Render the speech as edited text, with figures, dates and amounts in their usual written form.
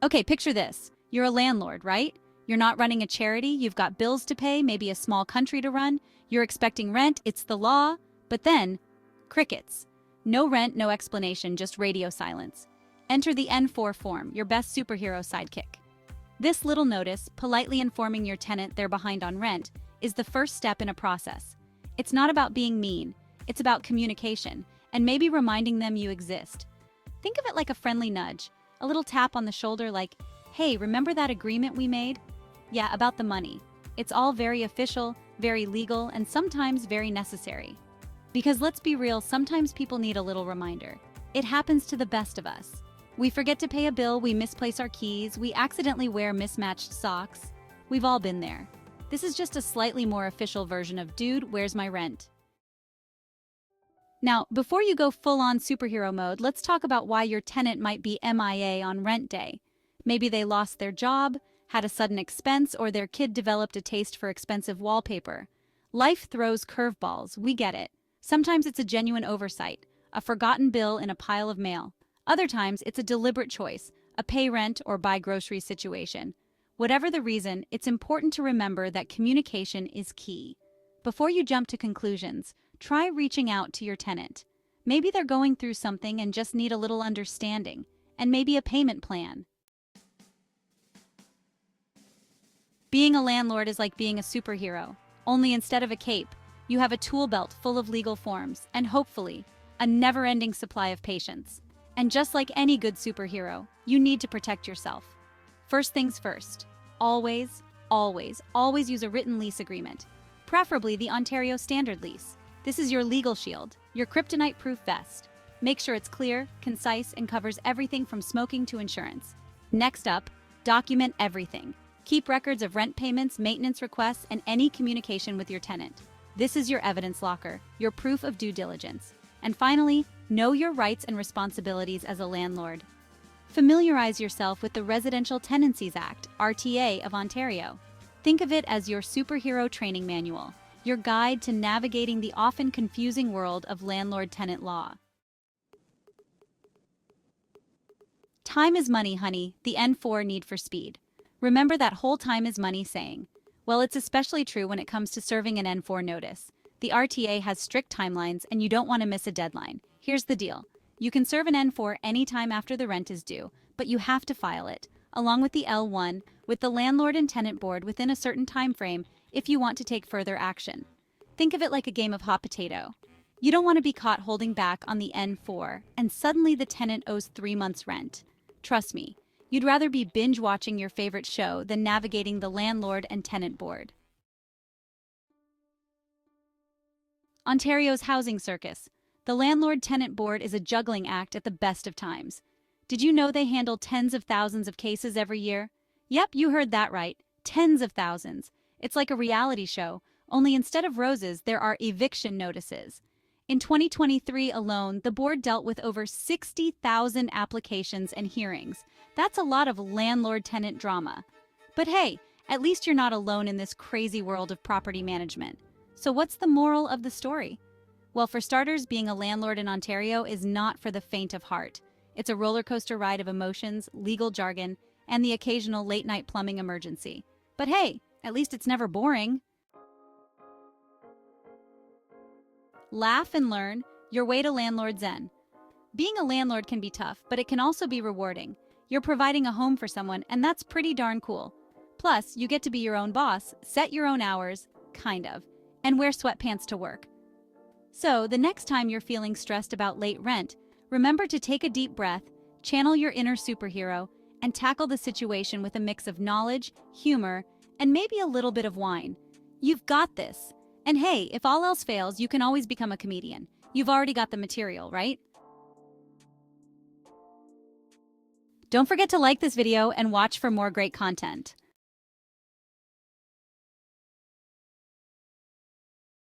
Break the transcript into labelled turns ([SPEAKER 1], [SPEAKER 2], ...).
[SPEAKER 1] Okay, picture this. You're a landlord, right? You're not running a charity, you've got bills to pay, maybe a small country to run, you're expecting rent, it's the law, but then, crickets. No rent, no explanation, just radio silence. Enter the N4 form, your best superhero sidekick. This little notice, politely informing your tenant they're behind on rent, is the first step in a process. It's not about being mean, it's about communication, and maybe reminding them you exist. Think of it like a friendly nudge, a little tap on the shoulder like, hey, remember that agreement we made? Yeah, about the money. It's all very official, very legal, and sometimes very necessary. Because let's be real, sometimes people need a little reminder. It happens to the best of us. We forget to pay a bill, we misplace our keys, we accidentally wear mismatched socks. We've all been there. This is just a slightly more official version of, dude, where's my rent? Now, before you go full-on superhero mode, let's talk about why your tenant might be MIA on rent day. Maybe they lost their job, had a sudden expense, or their kid developed a taste for expensive wallpaper. Life throws curveballs, we get it. Sometimes it's a genuine oversight, a forgotten bill in a pile of mail. Other times, it's a deliberate choice, a pay rent or buy groceries situation. Whatever the reason, it's important to remember that communication is key. Before you jump to conclusions, try reaching out to your tenant. Maybe they're going through something and just need a little understanding, and maybe a payment plan. Being a landlord is like being a superhero, only instead of a cape, you have a tool belt full of legal forms and hopefully, a never-ending supply of patience. And just like any good superhero, you need to protect yourself. First things first, always, always, always use a written lease agreement, preferably the Ontario Standard Lease. This is your legal shield, your kryptonite-proof vest. Make sure it's clear, concise, and covers everything from smoking to insurance. Next up, document everything. Keep records of rent payments, maintenance requests, and any communication with your tenant. This is your evidence locker, your proof of due diligence. And finally, know your rights and responsibilities as a landlord. Familiarize yourself with the Residential Tenancies Act, RTA of Ontario. Think of it as your superhero training manual, your guide to navigating the often confusing world of landlord-tenant law. Time is money, honey, the N4 need for speed. Remember that whole time is money saying. Well, it's especially true when it comes to serving an N4 notice. The RTA has strict timelines and you don't want to miss a deadline. Here's the deal. You can serve an N4 anytime after the rent is due, but you have to file it, along with the L1, with the Landlord and Tenant Board within a certain time frame if you want to take further action. Think of it like a game of hot potato. You don't want to be caught holding back on the N4 and suddenly the tenant owes 3 months' rent. Trust me, you'd rather be binge-watching your favorite show than navigating the Landlord and Tenant Board. Ontario's housing circus. The Landlord-Tenant Board is a juggling act at the best of times. Did you know they handle tens of thousands of cases every year? Yep, you heard that right. Tens of thousands. It's like a reality show, only instead of roses, there are eviction notices. In 2023 alone, the board dealt with over 60,000 applications and hearings. That's a lot of landlord-tenant drama. But hey, at least you're not alone in this crazy world of property management. So what's the moral of the story? Well, for starters, being a landlord in Ontario is not for the faint of heart. It's a roller coaster ride of emotions, legal jargon, and the occasional late-night plumbing emergency. But hey, at least it's never boring. Laugh and learn, your way to landlord zen. Being a landlord can be tough, but it can also be rewarding. You're providing a home for someone, and that's pretty darn cool. Plus, you get to be your own boss, set your own hours, kind of, and wear sweatpants to work. So, the next time you're feeling stressed about late rent, remember to take a deep breath, channel your inner superhero, and tackle the situation with a mix of knowledge, humor, and maybe a little bit of wine. You've got this. And hey, if all else fails, you can always become a comedian. You've already got the material, right? Don't forget to like this video and watch for more great content.